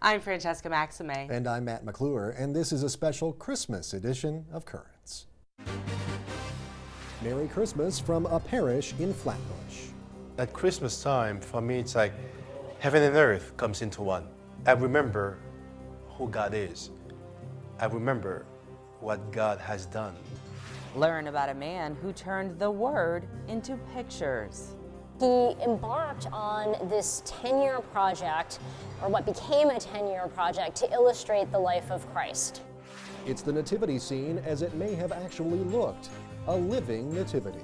I'm Francesca Maxime. And I'm Matt McClure, and this is a special Christmas edition of Currents. Merry Christmas from a parish in Flatbush. At Christmas time, for me, it's like heaven and earth comes into one. I remember who God is. I remember what God has done. Learn about a man who turned the Word into pictures. He embarked on this 10-year project, or what became a 10-year project, to illustrate the life of Christ. It's the nativity scene as it may have actually looked, a living nativity.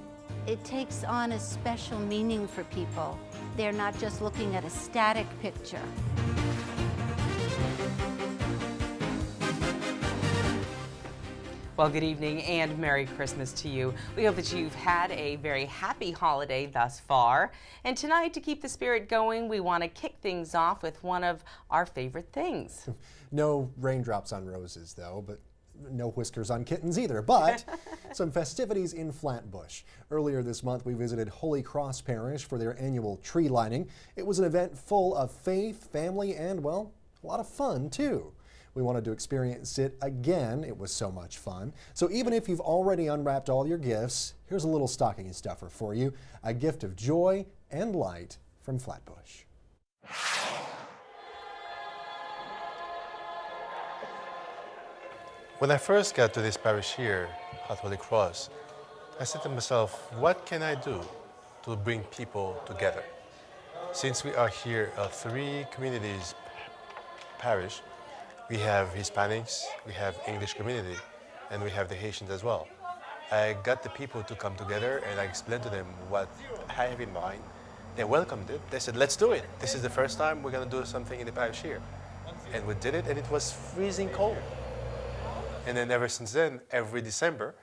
It takes on a special meaning for people. They're not just looking at a static picture. Well, good evening and Merry Christmas to you. We hope that you've had a very happy holiday thus far. And tonight, to keep the spirit going, we want to kick things off with one of our favorite things. No raindrops on roses, though, but no whiskers on kittens either. But some festivities in Flatbush. Earlier this month, we visited Holy Cross Parish for their annual tree lighting. It was an event full of faith, family, and, well, a lot of fun, too. We wanted to experience it again. It was so much fun. So even if you've already unwrapped all your gifts, here's a little stocking stuffer for you. A gift of joy and light from Flatbush. When I first got to this parish here at Holy Cross, I said to myself, what can I do to bring people together? Since we are here at 3 communities parish, we have Hispanics, we have English community, and we have the Haitians as well. I got the people to come together and I explained to them what I have in mind. They welcomed it. They said, let's do it. This is the first time we're going to do something in the parish here. And we did it, and it was freezing cold. And then ever since then, every December,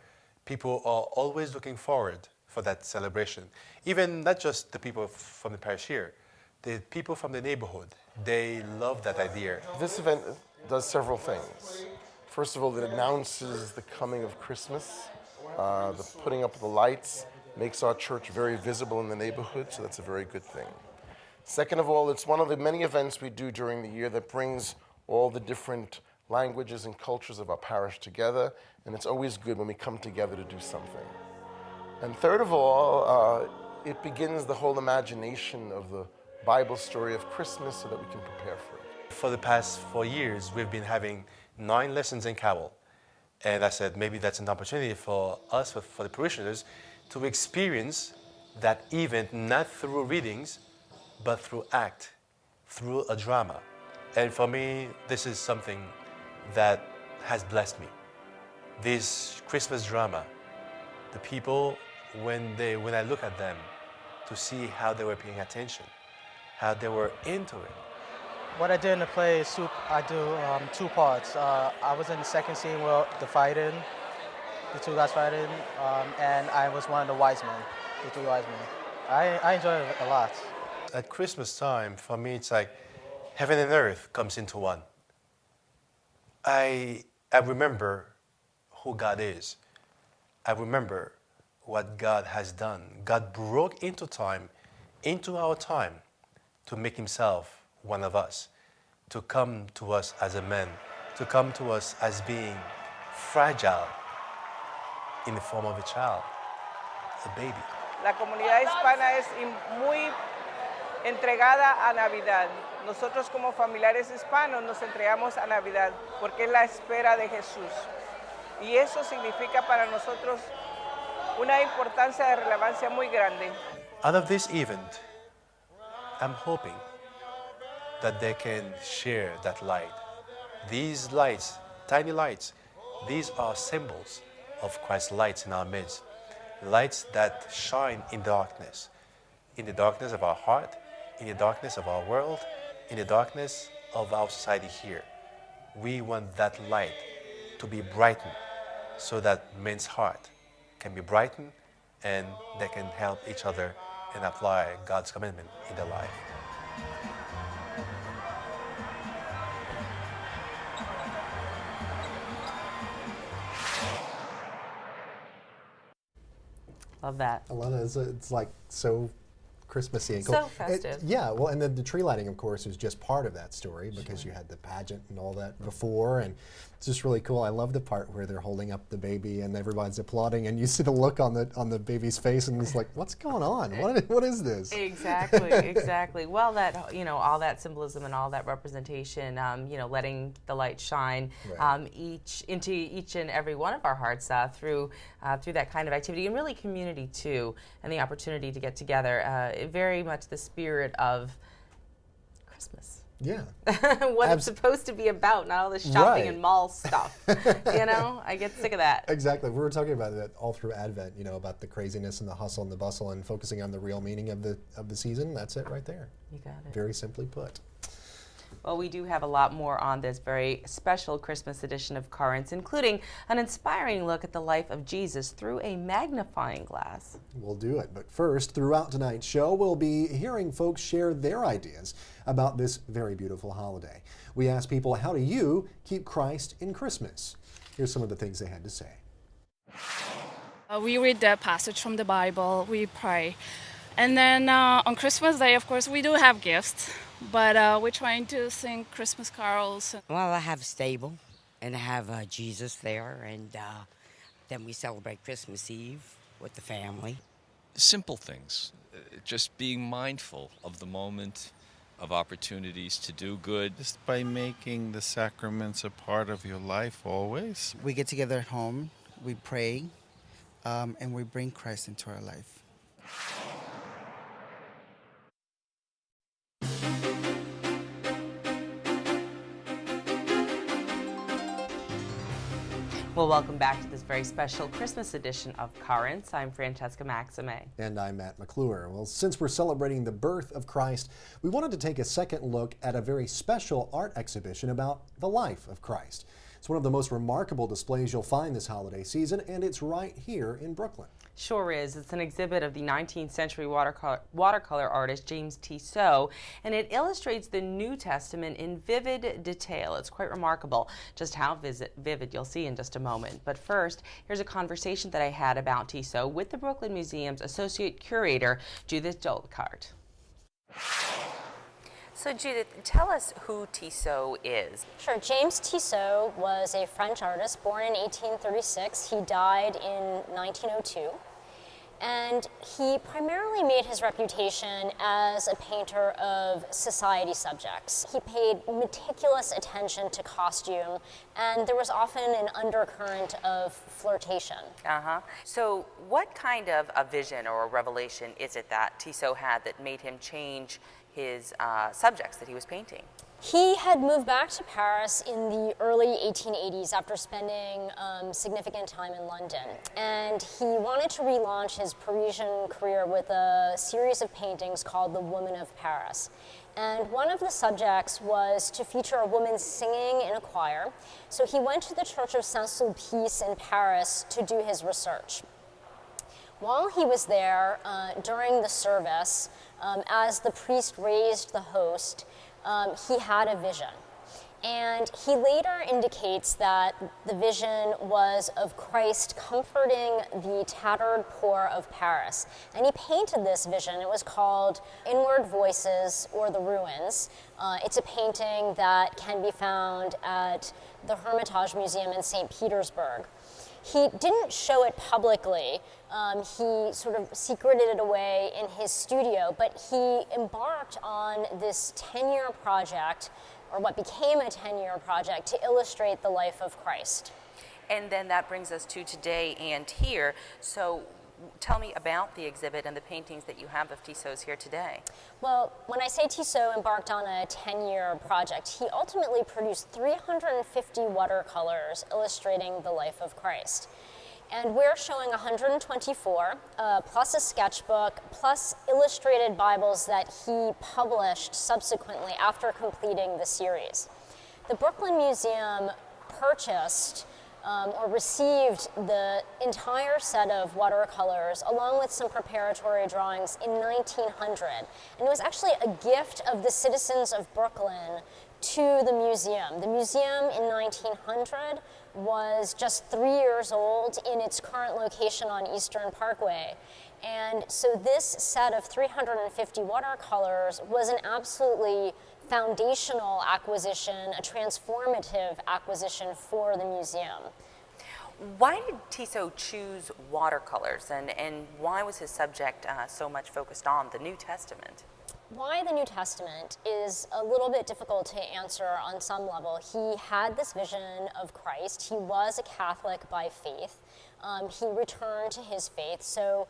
people are always looking forward for that celebration. Even not just the people from the parish here, the people from the neighborhood, they love that idea. This event does several things. First of all, it announces the coming of Christmas. The putting up of the lights makes our church very visible in the neighborhood, so that's a very good thing. Second of all, it's one of the many events we do during the year that brings all the different languages and cultures of our parish together, and it's always good when we come together to do something. And third of all, it begins the whole imagination of the Bible story of Christmas so that we can prepare for it. For the past 4 years, we've been having 9 lessons in Cabal. And I said, maybe that's an opportunity for us, for the parishioners, to experience that event not through readings, but through act, through a drama. And for me, this is something that has blessed me. This Christmas drama, the people, when I look at them, to see how they were paying attention, how they were into it. What I did in the play is I do 2 parts. I was in the second scene where the 2 guys fighting, and I was one of the wise men, the 3 wise men. I enjoyed it a lot. At Christmas time, for me, it's like heaven and earth comes into one. I remember who God is. I remember what God has done. God broke into time, into our time, to make himself one of us, to come to us as a man, to come to us as being fragile in the form of a child, a baby. La comunidad hispana es muy entregada a Navidad. Nosotros como familiares hispanos nos entregamos a Navidad porque es la espera de Jesús. Y eso significa para nosotros una importancia de relevancia muy grande. Out of this event, I'm hoping that they can share that light. These lights, tiny lights, these are symbols of Christ's lights in our midst. Lights that shine in the darkness of our heart, in the darkness of our world, in the darkness of our society here. We want that light to be brightened so that men's heart can be brightened and they can help each other and apply God's commandment in their life. Love that. I love it. It's like so Christmassy and So cool. festive. Yeah, well, and then the tree lighting, of course, is just part of that story because you had the pageant and all that before, and it's just really cool. I love the part where they're holding up the baby and everybody's applauding, and you see the look on the baby's face, and it's like, what's going on? What is this? Exactly, exactly. Well, that all that symbolism and all that representation, letting the light shine into each and every one of our hearts through that kind of activity, and really community too, and the opportunity to get together. Very much the spirit of Christmas. Yeah. What it's supposed to be about, not all this shopping and mall stuff. I get sick of that. Exactly. We were talking about that all through Advent, about the craziness and the hustle and the bustle and focusing on the real meaning of the season. That's it right there. You got it. Very simply put. Well, we do have a lot more on this very special Christmas edition of Currents, including an inspiring look at the life of Jesus through a magnifying glass. We'll do it. But first, throughout tonight's show, we'll be hearing folks share their ideas about this very beautiful holiday. We asked people, how do you keep Christ in Christmas? Here's some of the things they had to say. We read the passage from the Bible, we pray. And then on Christmas Day, of course, we do have gifts, but we're trying to sing Christmas carols. Well, I have a stable, and I have Jesus there, and then we celebrate Christmas Eve with the family. Simple things, just being mindful of the moment, of opportunities to do good. Just by making the sacraments a part of your life always. We get together at home, we pray, and we bring Christ into our life. Well, welcome back to this very special Christmas edition of Currents. I'm Francesca Maxime. And I'm Matt McClure. Well, since we're celebrating the birth of Christ, we wanted to take a second look at a very special art exhibition about the life of Christ. It's one of the most remarkable displays you'll find this holiday season, and it's right here in Brooklyn. Sure is. It's an exhibit of the 19th century watercolor artist James Tissot, and it illustrates the New Testament in vivid detail. It's quite remarkable just how vivid you'll see in just a moment. But first, here's a conversation that I had about Tissot with the Brooklyn Museum's Associate Curator, Judith Dolkart. So Judith, tell us who Tissot is. Sure. James Tissot was a French artist born in 1836. He died in 1902. And he primarily made his reputation as a painter of society subjects. He paid meticulous attention to costume, and there was often an undercurrent of flirtation. So what kind of a vision or a revelation is it that Tissot had that made him change his subjects that he was painting? He had moved back to Paris in the early 1880s after spending significant time in London. And he wanted to relaunch his Parisian career with a series of paintings called The Woman of Paris. And one of the subjects was to feature a woman singing in a choir. So he went to the Church of Saint-Sulpice in Paris to do his research. While he was there, during the service, as the priest raised the host, he had a vision. And he later indicates that the vision was of Christ comforting the tattered poor of Paris. And he painted this vision. It was called Inward Voices, or The Ruins. It's a painting that can be found at the Hermitage Museum in St. Petersburg. He didn't show it publicly. He sort of secreted it away in his studio, but he embarked on this 10-year project, or what became a 10-year project, to illustrate the life of Christ. And then that brings us to today and here. So tell me about the exhibit and the paintings that you have of Tissot's here today. Well, when I say Tissot embarked on a 10-year project, he ultimately produced 350 watercolors illustrating the life of Christ. And we're showing 124, plus a sketchbook, plus illustrated Bibles that he published subsequently after completing the series. The Brooklyn Museum purchased or received the entire set of watercolors along with some preparatory drawings in 1900. And it was actually a gift of the citizens of Brooklyn to the museum. The museum in 1900 was just 3 years old in its current location on Eastern Parkway. And so this set of 350 watercolors was an absolutely foundational acquisition, a transformative acquisition for the museum. Why did Tissot choose watercolors, and why was his subject so much focused on the New Testament? Why the New Testament is a little bit difficult to answer on some level. He had this vision of Christ. He was a Catholic by faith. He returned to his faith. So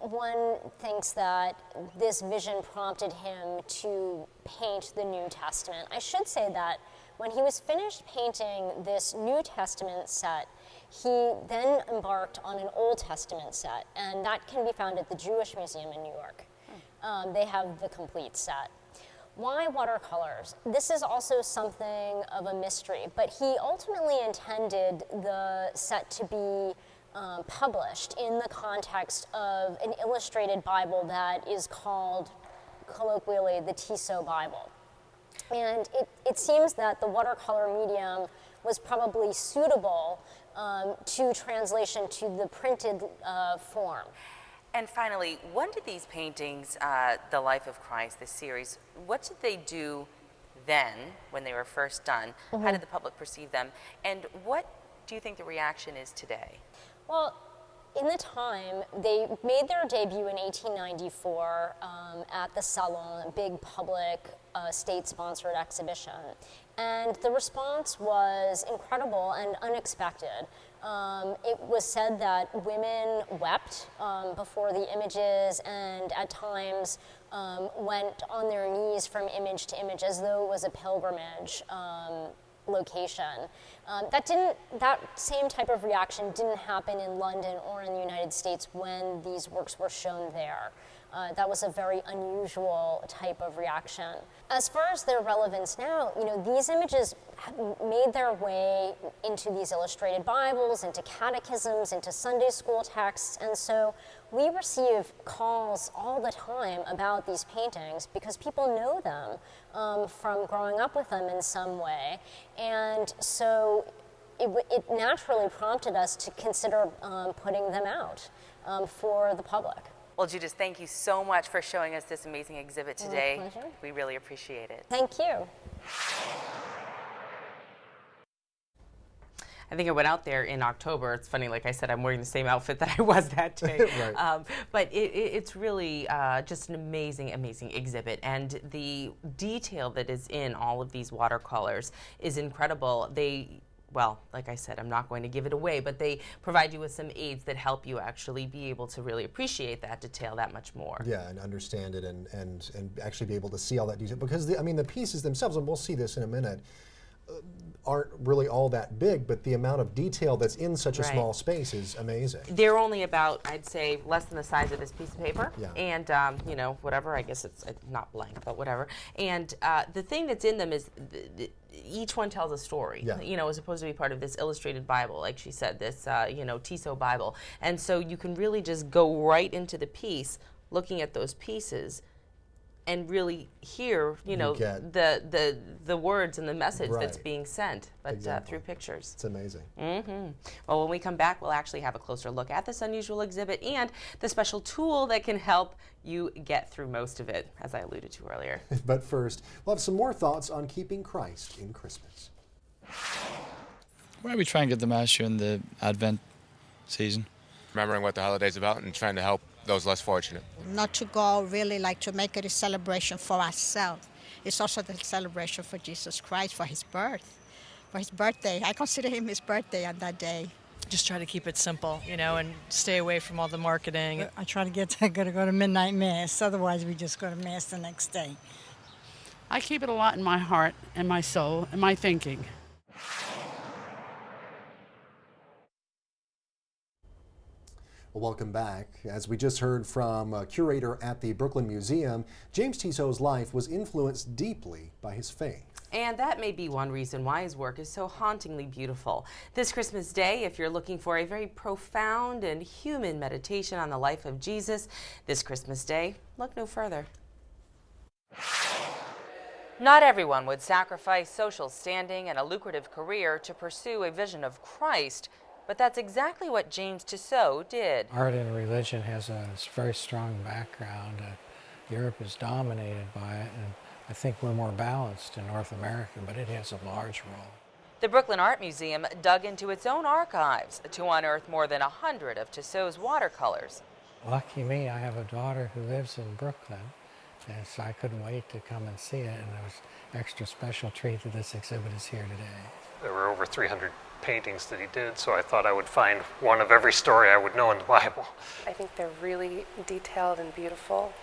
one thinks that this vision prompted him to paint the New Testament. I should say that when he was finished painting this New Testament set, he then embarked on an Old Testament set, and that can be found at the Jewish Museum in New York. They have the complete set. Why watercolors? This is also something of a mystery, but he ultimately intended the set to be published in the context of an illustrated Bible that is called, colloquially, the Tissot Bible. And it seems that the watercolor medium was probably suitable to translation to the printed form. And finally, when did these paintings, The Life of Christ, this series, what did they do then when they were first done? How did the public perceive them? And what do you think the reaction is today? Well, in the time, they made their debut in 1894 at the Salon, a big public state-sponsored exhibition. And the response was incredible and unexpected. It was said that women wept before the images and at times went on their knees from image to image as though it was a pilgrimage location. That same type of reaction didn't happen in London or in the United States when these works were shown there. That was a very unusual type of reaction. As far as their relevance now, these images made their way into these illustrated Bibles, into catechisms, into Sunday school texts, and so we receive calls all the time about these paintings because people know them from growing up with them in some way, and so it naturally prompted us to consider putting them out for the public. Well, Judith, thank you so much for showing us this amazing exhibit today. My pleasure. We really appreciate it. Thank you. I think I went out there in October. It's funny, like I said, I'm wearing the same outfit that I was that day. Right. But it's really just an amazing, amazing exhibit. And the detail that is in all of these watercolors is incredible. Well, like I said, I'm not going to give it away, but they provide you with some aids that help you actually be able to really appreciate that detail that much more. Yeah, and understand it and actually be able to see all that detail. Because, the pieces themselves, and we'll see this in a minute, aren't really all that big, but the amount of detail that's in such a small space is amazing. They're only about, I'd say, less than the size of this piece of paper. Yeah. And, whatever, I guess it's not blank, but whatever. And the thing that's in them is each one tells a story, as opposed to be part of this illustrated Bible, like she said, this, Tissot Bible. And so you can really just go right into the piece, looking at those pieces, and really hear, the words and the message that's being sent, but through pictures. It's amazing. Well, when we come back, we'll actually have a closer look at this unusual exhibit and the special tool that can help you get through most of it, as I alluded to earlier. But first, we'll have some more thoughts on keeping Christ in Christmas. Well, we try and get the Mass during the Advent season. Remembering what the holiday's about and trying to help those less fortunate. Not to go really like to make it a celebration for ourselves. It's also the celebration for Jesus Christ, for his birth, for his birthday. I consider him his birthday on that day. Just try to keep it simple, and stay away from all the marketing. I try to go to midnight mass, otherwise we just go to mass the next day. I keep it a lot in my heart and my soul and my thinking. Well, welcome back. As we just heard from a curator at the Brooklyn Museum, James Tissot's life was influenced deeply by his faith. And that may be one reason why his work is so hauntingly beautiful. This Christmas Day, if you're looking for a very profound and human meditation on the life of Jesus, this Christmas Day, look no further. Not everyone would sacrifice social standing and a lucrative career to pursue a vision of Christ, But that's exactly what James Tissot did. Art and religion has a very strong background. Europe is dominated by it, and I think we're more balanced in North America, but it has a large role. The Brooklyn Art Museum dug into its own archives to unearth more than 100 of Tissot's watercolors. Lucky me, I have a daughter who lives in Brooklyn, and so I couldn't wait to come and see it, and it was an extra special treat that this exhibit is here today. There were over 300 paintings that he did, so I thought I would find one of every story I would know in the Bible. I think they're really detailed and beautiful.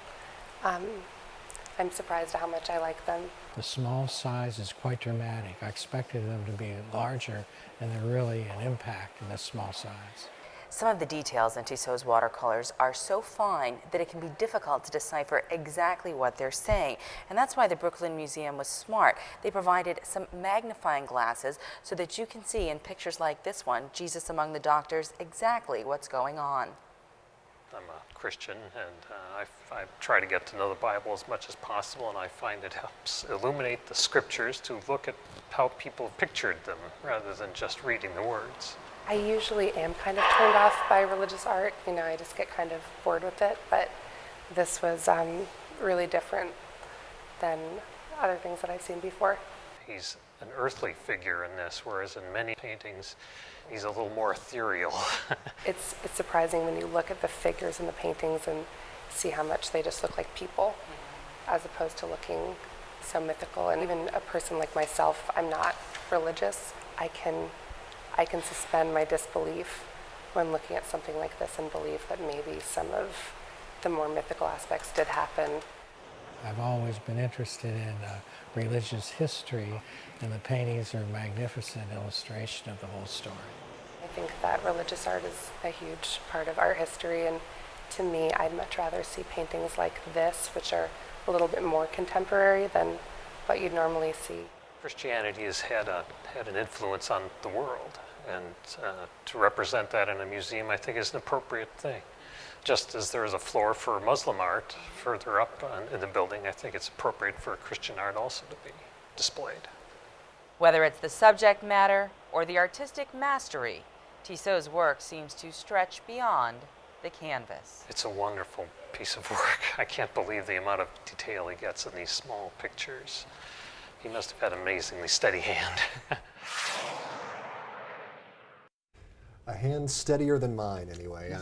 I'm surprised at how much I like them. The small size is quite dramatic. I expected them to be larger, and they're really an impact in this small size. Some of the details in Tissot's watercolors are so fine that it can be difficult to decipher exactly what they're saying. And that's why the Brooklyn Museum was smart. They provided some magnifying glasses so that you can see in pictures like this one, Jesus Among the Doctors, exactly what's going on. I'm a Christian, and I try to get to know the Bible as much as possible, and I find it helps illuminate the scriptures to look at how people pictured them rather than just reading the words. I usually am kind of turned off by religious art. You know, I just get kind of bored with it, but this was really different than other things that I've seen before. He's an earthly figure in this, whereas in many paintings, he's a little more ethereal. It's surprising when you look at the figures in the paintings and see how much they just look like people, as opposed to looking so mythical. And even a person like myself, I'm not religious. I can suspend my disbelief when looking at something like this and believe that maybe some of the more mythical aspects did happen. I've always been interested in religious history, and the paintings are a magnificent illustration of the whole story. I think that religious art is a huge part of art history, and to me, I'd much rather see paintings like this, which are a little bit more contemporary than what you'd normally see. Christianity has had an influence on the world, and to represent that in a museum, I think, is an appropriate thing. Just as there is a floor for Muslim art further up in the building, I think it's appropriate for Christian art also to be displayed. Whether it's the subject matter or the artistic mastery, Tissot's work seems to stretch beyond the canvas. It's a wonderful piece of work. I can't believe the amount of detail he gets in these small pictures. He must have had an amazingly steady hand. A hand steadier than mine, anyway.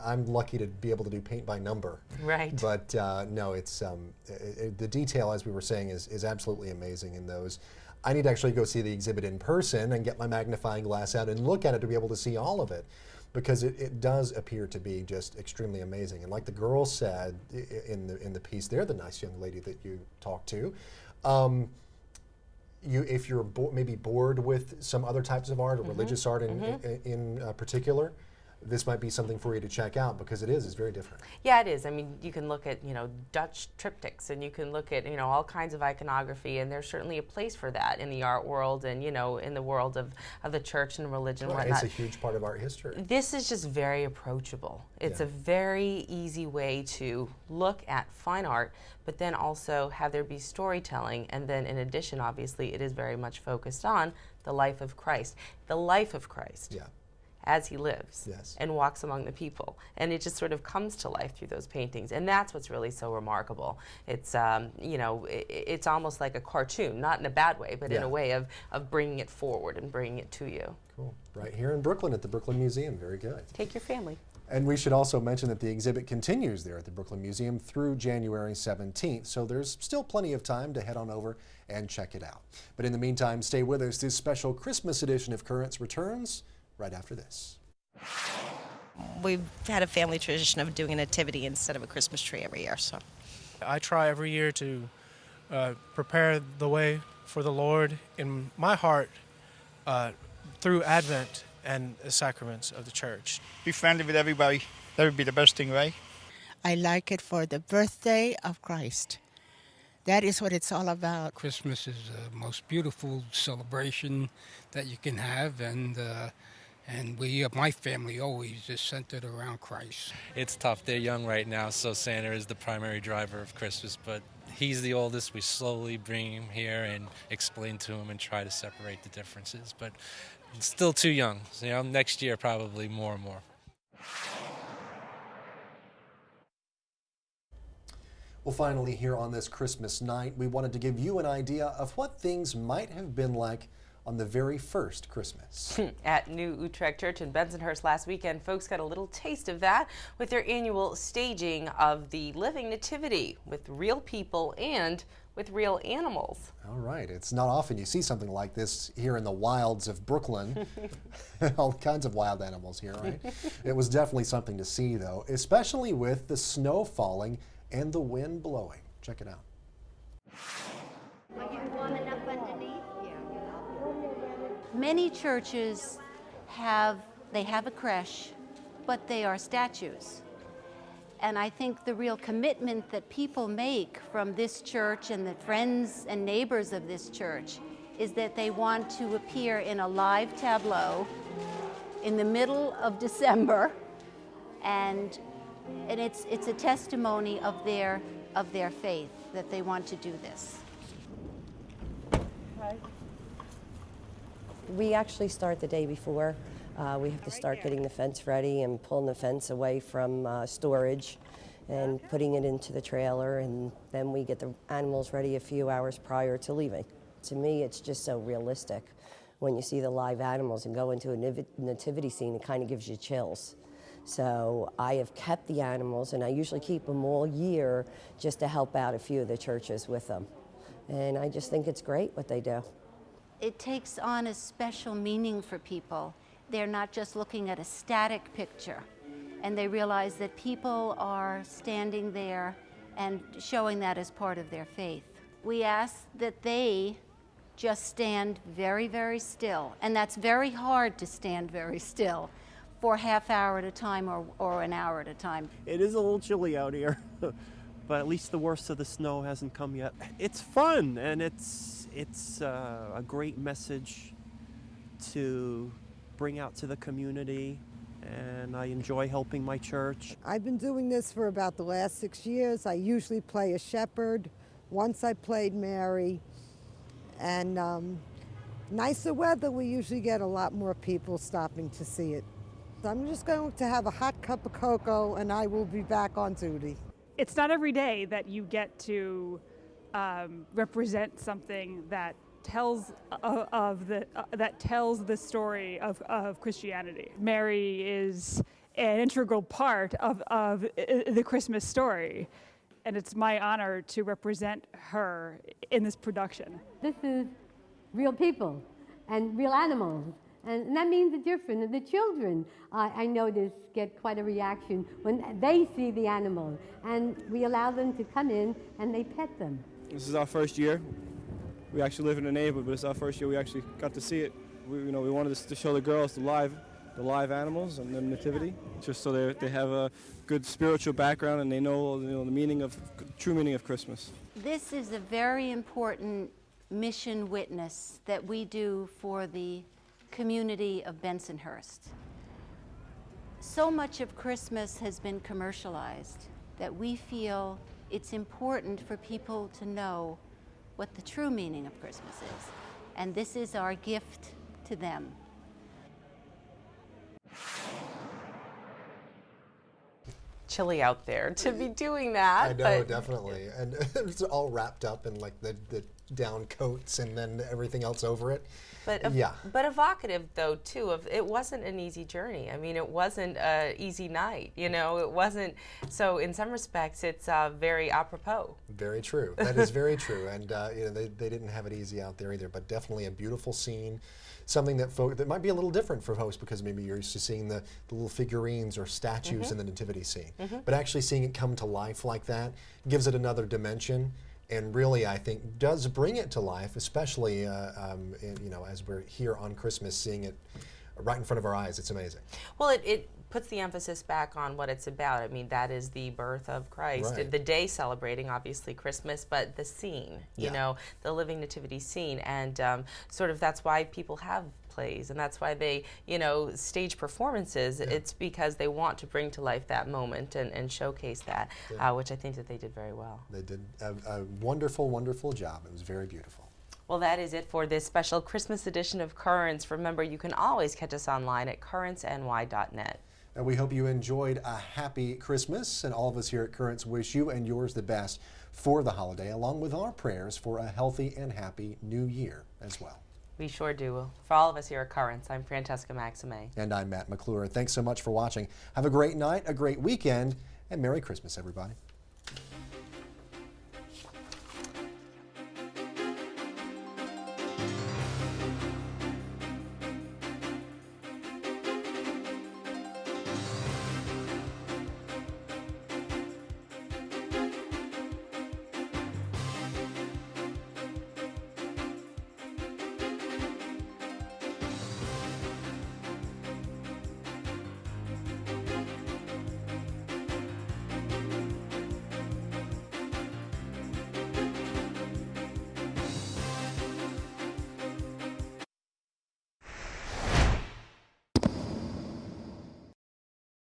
I'm lucky to be able to do paint by number. Right. But no, it's the detail, as we were saying, is absolutely amazing in those. I need to actually go see the exhibit in person and get my magnifying glass out and look at it to be able to see all of it, because it does appear to be just extremely amazing. And like the girl said in the piece there, the nice young lady that you talked to, if you're maybe bored with some other types of art or religious art in particular, this might be something for you to check out, because it's very different. Yeah, it is. I mean, you can look at, Dutch triptychs, and you can look at, all kinds of iconography, and there's certainly a place for that in the art world and, in the world of the church and religion and whatnot. It's a huge part of art history. This is just very approachable. It's a very easy way to look at fine art, but then also have there be storytelling, and then in addition, obviously, it is very much focused on the life of Christ. The life of Christ. Yeah. As he lives and walks among the people. And it just sort of comes to life through those paintings. And that's what's really so remarkable. It's, it's almost like a cartoon, not in a bad way, but in a way of bringing it forward and bringing it to you. Cool. Right here in Brooklyn at the Brooklyn Museum. Very good. Take your family. And we should also mention that the exhibit continues there at the Brooklyn Museum through January 17th, so there's still plenty of time to head on over and check it out. But in the meantime, stay with us. This special Christmas edition of Currents returns right after this. We've had a family tradition of doing a nativity instead of a Christmas tree every year. So I try every year to prepare the way for the Lord in my heart through Advent and the sacraments of the church. Be friendly with everybody. That would be the best thing, right? I like it for the birthday of Christ. That is what it's all about. Christmas is the most beautiful celebration that you can have, and my family always is centered around Christ. It's tough. They're young right now, so Santa is the primary driver of Christmas, but he's the oldest. We slowly bring him here and explain to him and try to separate the differences. But Still too young. So, next year probably more and more. Well, finally, here on this Christmas night, we wanted to give you an idea of what things might have been like on the very first Christmas. At New Utrecht Church in Bensonhurst last weekend, folks got a little taste of that with their annual staging of the Living Nativity with real people and with real animals. All right. It's not often you see something like this here in the wilds of Brooklyn. All kinds of wild animals here, right? It was definitely something to see, though, especially with the snow falling and the wind blowing. Check it out. Many churches have a creche, but they are statues. And I think the real commitment that people make from this church and the friends and neighbors of this church is that they want to appear in a live tableau in the middle of December, and it's a testimony of their faith that they want to do this. We actually start the day before. We have to start getting the fence ready and pulling the fence away from storage and putting it into the trailer, and then we get the animals ready a few hours prior to leaving. To me, it's just so realistic. When you see the live animals and go into a nativity scene, it kind of gives you chills. So I have kept the animals, and I usually keep them all year just to help out a few of the churches with them. And I just think it's great what they do. It takes on a special meaning for people. They're not just looking at a static picture, and they realize that people are standing there and showing that as part of their faith. We ask that they just stand very, very still, and that's very hard to stand very still for a half hour at a time or an hour at a time. It is a little chilly out here, but at least the worst of the snow hasn't come yet. It's fun, and it's a great message to bring out to the community, and I enjoy helping my church. I've been doing this for about the last 6 years. I usually play a shepherd. Once I played Mary, and nicer weather, we usually get a lot more people stopping to see it. So I'm just going to have a hot cup of cocoa, and I will be back on duty. It's not every day that you get to represent something that tells the story of Christianity. Mary is an integral part of the Christmas story, and it's my honor to represent her in this production. This is real people and real animals, and that means it's different. And the children, I notice, get quite a reaction when they see the animals, and we allow them to come in and they pet them. This is our first year. We actually live in a neighborhood, but it's our first year we actually got to see it. We wanted to show the girls the live animals and the nativity, just so they have a good spiritual background and they know, the true meaning of Christmas. This is a very important mission witness that we do for the community of Bensonhurst. So much of Christmas has been commercialized that we feel it's important for people to know what the true meaning of Christmas is. And this is our gift to them. Chilly out there to be doing that. I know, definitely. And it's all wrapped up in like the down coats and then everything else over it. But yeah. But evocative, though, too, of it wasn't an easy journey. I mean, it wasn't an easy night, it wasn't. So in some respects, it's very apropos. Very true. That is very true. And they didn't have it easy out there either, but definitely a beautiful scene. Something that might be a little different for hosts because maybe you're used to seeing the little figurines or statues in the nativity scene. But actually seeing it come to life like that gives it another dimension. And really, I think, does bring it to life, especially as we're here on Christmas, seeing it right in front of our eyes. It's amazing. Well, it puts the emphasis back on what it's about. I mean, that is the birth of Christ. Right. The day celebrating, obviously, Christmas, but the scene, the Living Nativity scene. And sort of that's why people have plays, and that's why they, stage performances. Yeah. It's because they want to bring to life that moment and showcase that, which I think that they did very well. They did a wonderful, wonderful job. It was very beautiful. Well, that is it for this special Christmas edition of Currents. Remember, you can always catch us online at currentsny.net. And we hope you enjoyed a happy Christmas, and all of us here at Currents wish you and yours the best for the holiday, along with our prayers for a healthy and happy new year as well. We sure do. For all of us here at Currents, I'm Francesca Maxime. And I'm Matt McClure. Thanks so much for watching. Have a great night, a great weekend, and Merry Christmas, everybody.